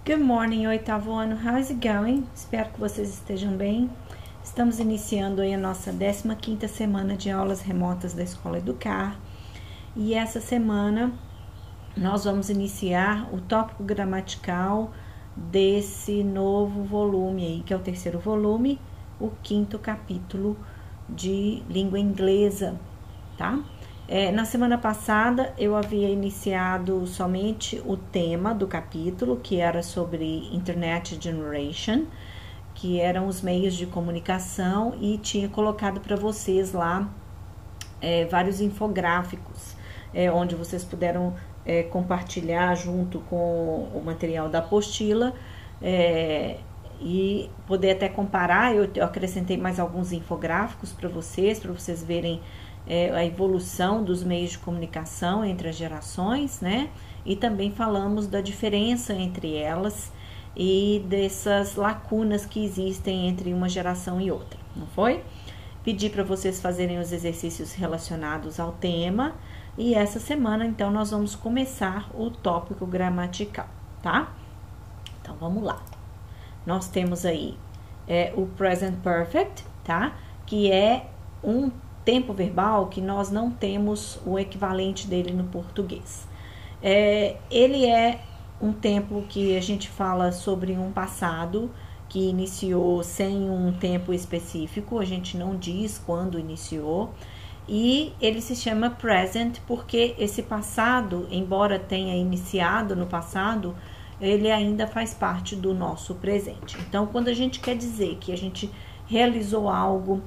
Good morning, oitavo ano. How's it going? Espero que vocês estejam bem. Estamos iniciando aí a nossa 15ª semana de aulas remotas da Escola Educar. E essa semana nós vamos iniciar o tópico gramatical desse novo volume aí, que é o terceiro volume, o 5º capítulo de língua inglesa, tá? Na semana passada eu havia iniciado somente o tema do capítulo, que era sobre Internet Generation, que eram os meios de comunicação, e tinha colocado para vocês lá vários infográficos, onde vocês puderam compartilhar junto com o material da apostila e poder até comparar. Eu acrescentei mais alguns infográficos para vocês verem a evolução dos meios de comunicação entre as gerações, né? E também falamos da diferença entre elas e dessas lacunas que existem entre uma geração e outra, não foi? Pedi para vocês fazerem os exercícios relacionados ao tema, e essa semana, então, nós vamos começar o tópico gramatical, tá? Então, vamos lá. Nós temos aí o Present Perfect, tá? Que é um tempo verbal que nós não temos o equivalente dele no português. Ele é um tempo que a gente fala sobre um passado que iniciou sem um tempo específico, a gente não diz quando iniciou, e ele se chama present porque esse passado, embora tenha iniciado no passado, ele ainda faz parte do nosso presente. Então, quando a gente quer dizer que a gente realizou algo,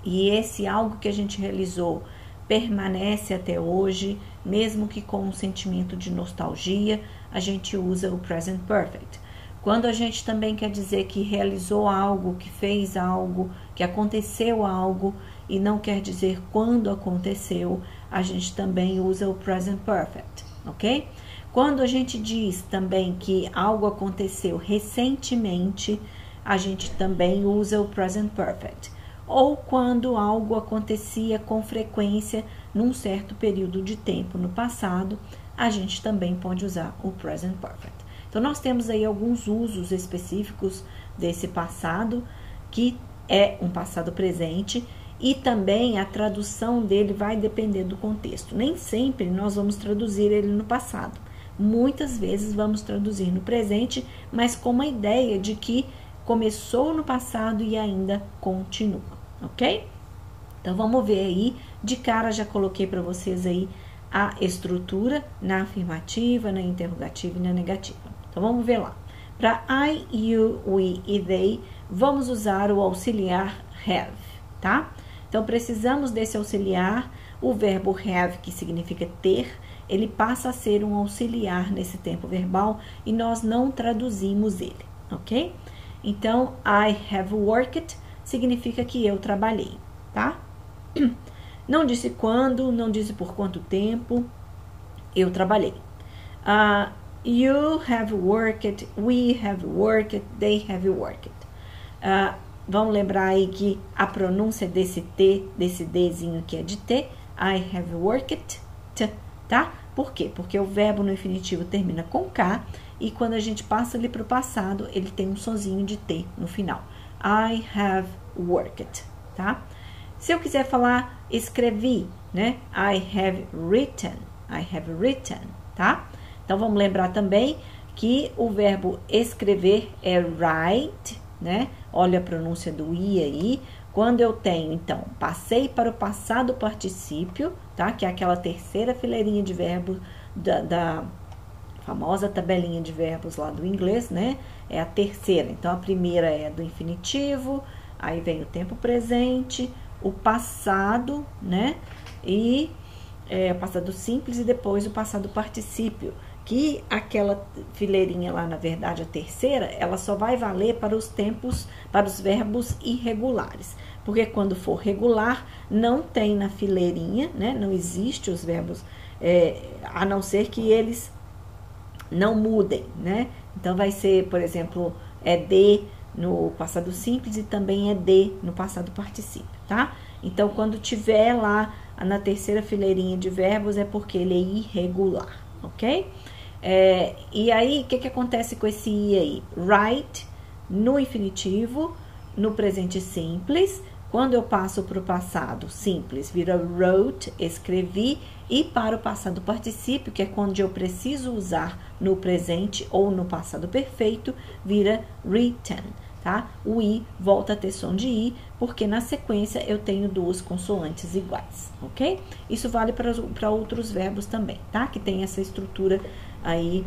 e esse algo que a gente realizou permanece até hoje, mesmo que com um sentimento de nostalgia, a gente usa o present perfect. Quando a gente também quer dizer que realizou algo, que fez algo, que aconteceu algo, e não quer dizer quando aconteceu, a gente também usa o present perfect, ok? Quando a gente diz também que algo aconteceu recentemente, a gente também usa o present perfect. Ou quando algo acontecia com frequência num certo período de tempo no passado, a gente também pode usar o present perfect. Então, nós temos aí alguns usos específicos desse passado, que é um passado presente, e também a tradução dele vai depender do contexto. Nem sempre nós vamos traduzir ele no passado. Muitas vezes vamos traduzir no presente, mas com uma ideia de que começou no passado e ainda continua, ok? Então, vamos ver aí. De cara, já coloquei para vocês aí a estrutura na afirmativa, na interrogativa e na negativa. Então, vamos ver lá. Para I, you, we e they, vamos usar o auxiliar have, tá? Então, precisamos desse auxiliar. O verbo have, que significa ter, ele passa a ser um auxiliar nesse tempo verbal e nós não traduzimos ele, ok? Então, I have worked significa que eu trabalhei, tá? Não disse quando, não disse por quanto tempo, eu trabalhei. You have worked, we have worked, they have worked. Vamos lembrar aí que a pronúncia desse T, desse Dzinho que é de T, I have worked, tá? Por quê? Porque o verbo no infinitivo termina com K, e quando a gente passa ali para o passado, ele tem um sonzinho de T no final. I have worked, tá? Se eu quiser falar escrevi, né? I have written, tá? Então, vamos lembrar também que o verbo escrever é write, né? Olha a pronúncia do I aí. Quando eu tenho, então, passei para o passado particípio, tá? Que é aquela terceira fileirinha de verbos da famosa tabelinha de verbos lá do inglês, né? É a terceira. Então, a primeira é do infinitivo, aí vem o tempo presente, o passado, né? E o passado simples e depois o passado particípio, que aquela fileirinha lá, na verdade, a terceira, ela só vai valer para os tempos, para os verbos irregulares. Porque quando for regular, não tem na fileirinha, né? Não existe os verbos, a não ser que eles não mudem, né? Então, vai ser, por exemplo, de no passado simples e também de no passado particípio, tá? Então, quando tiver lá na terceira fileirinha de verbos, é porque ele é irregular, ok? E aí, o que acontece com esse I aí? Write no infinitivo, no presente simples. Quando eu passo para o passado simples, vira wrote, escrevi. E para o passado particípio, que é quando eu preciso usar no presente ou no passado perfeito, vira written, tá? O I volta a ter som de I, porque na sequência eu tenho duas consoantes iguais, ok? Isso vale para outros verbos também, tá? Que tem essa estrutura aí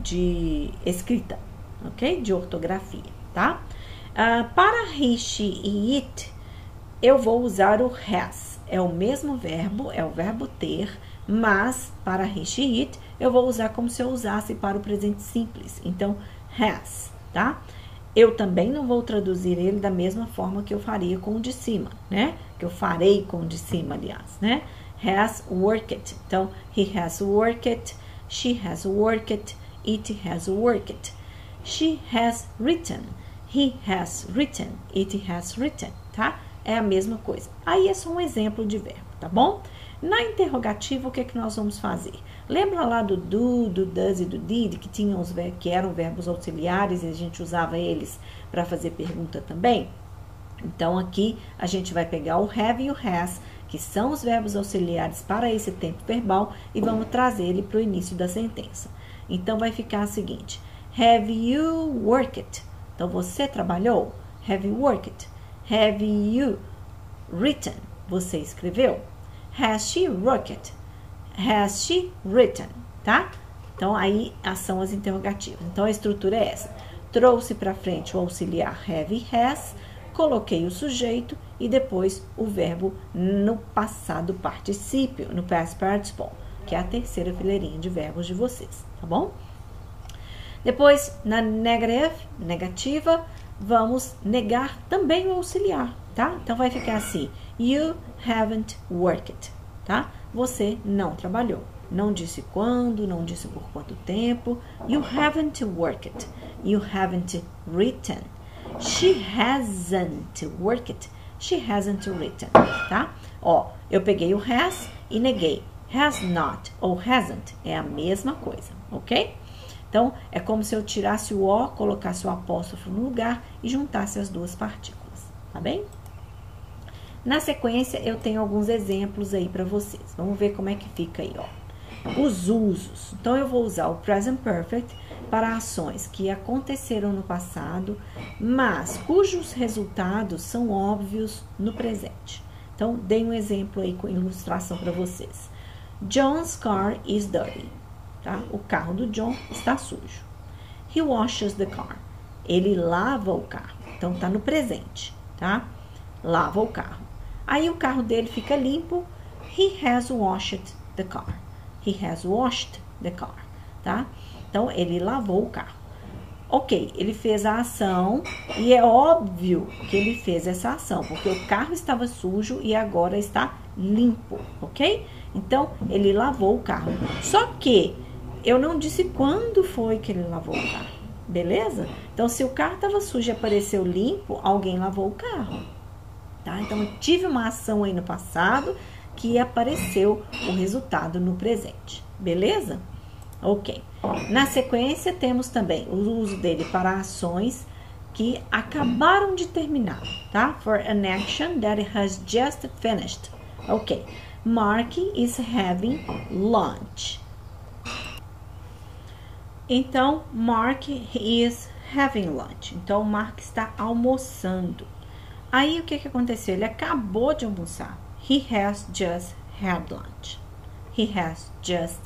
de escrita, ok? De ortografia, tá? Para he, she e it, eu vou usar o has. É o mesmo verbo, é o verbo ter, mas para he, she, it, eu vou usar como se eu usasse para o presente simples. Então, has, tá? Eu também não vou traduzir ele da mesma forma que eu faria com o de cima, né? Que eu farei com o de cima, aliás, né? Has worked. Então, he has worked, she has worked, it has worked. She has written, he has written, it has written, tá? É a mesma coisa. Aí é só um exemplo de verbo, tá bom? Na interrogativa, o que é que nós vamos fazer? Lembra lá do do does e do did, que eram verbos auxiliares e a gente usava eles para fazer pergunta também? Então, aqui a gente vai pegar o have e o has, que são os verbos auxiliares para esse tempo verbal, e vamos trazer ele para o início da sentença. Então, vai ficar o seguinte: have you worked? Então, você trabalhou? Have you worked? Have you written? Você escreveu? Has she worked? Has she written? Tá? Então, aí são as interrogativas. Então, a estrutura é essa. Trouxe para frente o auxiliar have e has, coloquei o sujeito e depois o verbo no passado particípio, no past participle, que é a terceira fileirinha de verbos de vocês, tá bom? Depois, na negativa, vamos negar também o auxiliar, tá? Então, vai ficar assim: you haven't worked, tá? Você não trabalhou. Não disse quando, não disse por quanto tempo. You haven't worked. You haven't written. She hasn't worked. She hasn't written, tá? Ó, eu peguei o has e neguei. Has not ou hasn't é a mesma coisa, ok? Então, é como se eu tirasse o O, colocasse o apóstrofo no lugar e juntasse as duas partículas, tá bem? Na sequência, eu tenho alguns exemplos aí para vocês. Vamos ver como é que fica aí, ó. Os usos. Então, eu vou usar o present perfect para ações que aconteceram no passado, mas cujos resultados são óbvios no presente. Então, dei um exemplo aí com ilustração para vocês. John's car is dirty. Tá? O carro do John está sujo. He washes the car. Ele lava o carro. Então, tá no presente, tá? Lava o carro. Aí, o carro dele fica limpo. He has washed the car. He has washed the car, tá? Então, ele lavou o carro. Ok, ele fez a ação e é óbvio que ele fez essa ação, porque o carro estava sujo e agora está limpo, ok? Então, ele lavou o carro. Só que eu não disse quando foi que ele lavou o carro, beleza? Então, se o carro estava sujo e apareceu limpo, alguém lavou o carro, tá? Então, eu tive uma ação aí no passado que apareceu o resultado no presente, beleza? Ok. Na sequência, temos também o uso dele para ações que acabaram de terminar, tá? For an action that has just finished. Ok. Mark is having lunch. Então, Mark is having lunch. Então, o Mark está almoçando. Aí, o que aconteceu? Ele acabou de almoçar. He has just had lunch. He has just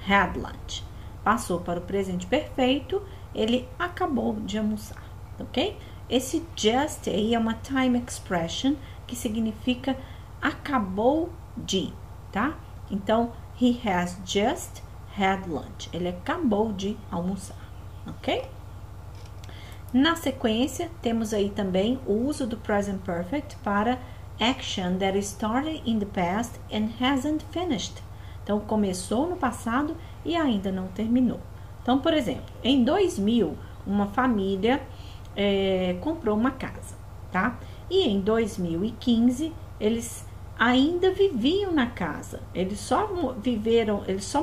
had lunch. Passou para o presente perfeito. Ele acabou de almoçar, ok? Esse just aí é uma time expression que significa acabou de, tá? Então, he has just had lunch. Ele acabou de almoçar, ok? Na sequência, temos aí também o uso do present perfect para action that started in the past and hasn't finished. Então, começou no passado e ainda não terminou. Então, por exemplo, em 2000, uma família comprou uma casa, tá? E em 2015, eles ainda viviam na casa. Eles só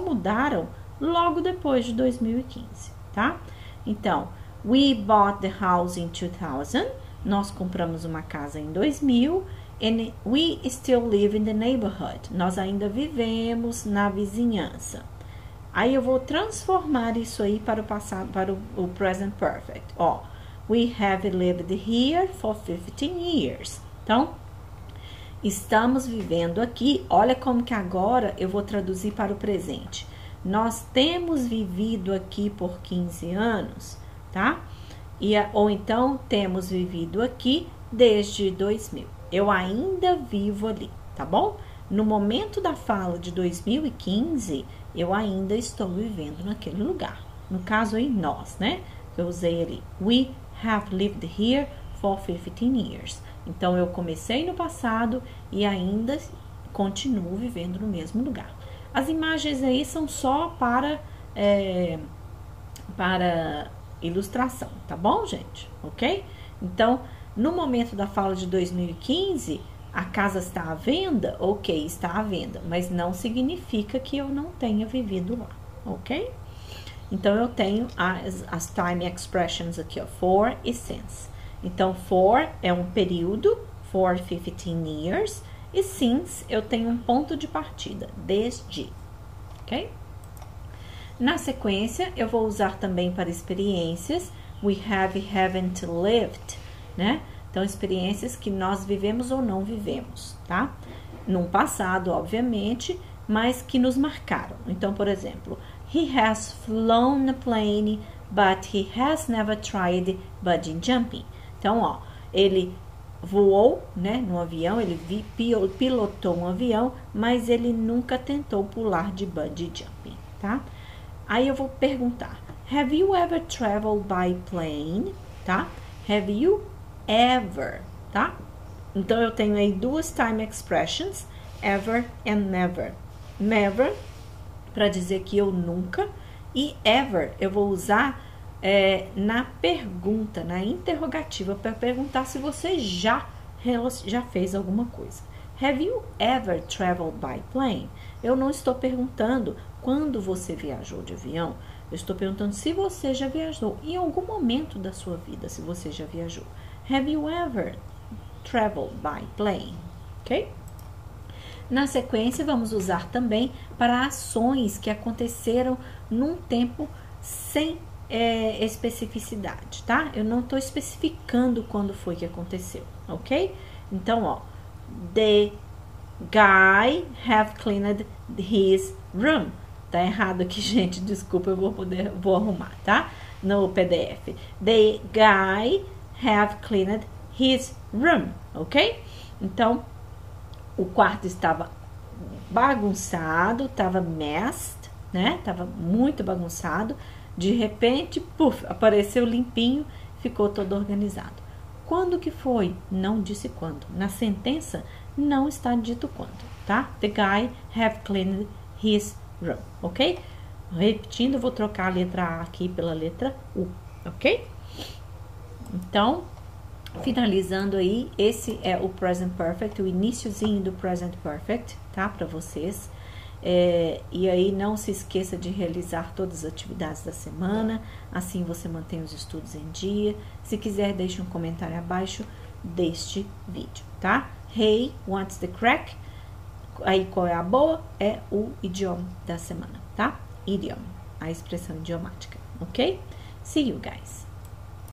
mudaram logo depois de 2015, tá? Então, we bought the house in 2000. Nós compramos uma casa em 2000. And we still live in the neighborhood. Nós ainda vivemos na vizinhança. Aí eu vou transformar isso aí para o passado, para o present perfect. Ó, we have lived here for 15 years. Então, estamos vivendo aqui. Olha como que agora eu vou traduzir para o presente. Nós temos vivido aqui por 15 anos, tá? Ou então, temos vivido aqui desde 2000. Eu ainda vivo ali, tá bom? No momento da fala de 2015, eu ainda estou vivendo naquele lugar. No caso aí, nós, né? Eu usei ali. We have lived here for 15 years. Então, eu comecei no passado e ainda continuo vivendo no mesmo lugar. As imagens aí são só para ilustração, tá bom, gente? Ok? Então, no momento da fala de 2015, a casa está à venda? Ok, está à venda, mas não significa que eu não tenha vivido lá, ok? Então, eu tenho as time expressions aqui, ó, for e since. Então, for é um período, for 15 years, e since eu tenho um ponto de partida, desde, ok? Na sequência, eu vou usar também para experiências, we haven't lived, né? Então, experiências que nós vivemos ou não vivemos, tá? Num passado, obviamente, mas que nos marcaram. Então, por exemplo, he has flown a plane, but he has never tried bungee jumping. Então, ó, ele voou, né, no avião, ele pilotou um avião, mas ele nunca tentou pular de bungee jumping, tá? Aí eu vou perguntar, have you ever traveled by plane, tá? Have you ever, tá? Então, eu tenho aí duas time expressions, ever and never. Never, para dizer que eu nunca, e ever, eu vou usar na pergunta, na interrogativa, para perguntar se você já fez alguma coisa. Have you ever traveled by plane? Eu não estou perguntando quando você viajou de avião, eu estou perguntando se você já viajou, em algum momento da sua vida, se você já viajou. Have you ever traveled by plane? Ok? Na sequência, vamos usar também para ações que aconteceram num tempo sem especificidade, tá? Eu não estou especificando quando foi que aconteceu, ok? Então, ó, the guy have cleaned his room. Tá errado aqui, gente, desculpa, eu vou arrumar, tá? No PDF. The guy have cleaned his room, ok? Então, o quarto estava bagunçado, estava messed, né? Estava muito bagunçado. De repente, puf, apareceu limpinho, ficou todo organizado. Quando que foi? Não disse quando. Na sentença, não está dito quando, tá? The guy have cleaned his room, ok? Repetindo, vou trocar a letra A aqui pela letra U, ok? Então, finalizando aí, esse é o Present Perfect, o iniciozinho do Present Perfect, tá? Para vocês. E aí, não se esqueça de realizar todas as atividades da semana, assim você mantém os estudos em dia. Se quiser, deixe um comentário abaixo deste vídeo, tá? Hey, what's the crack? Aí, qual é a boa? É o idioma da semana, tá? Idiom, a expressão idiomática, ok? See you guys!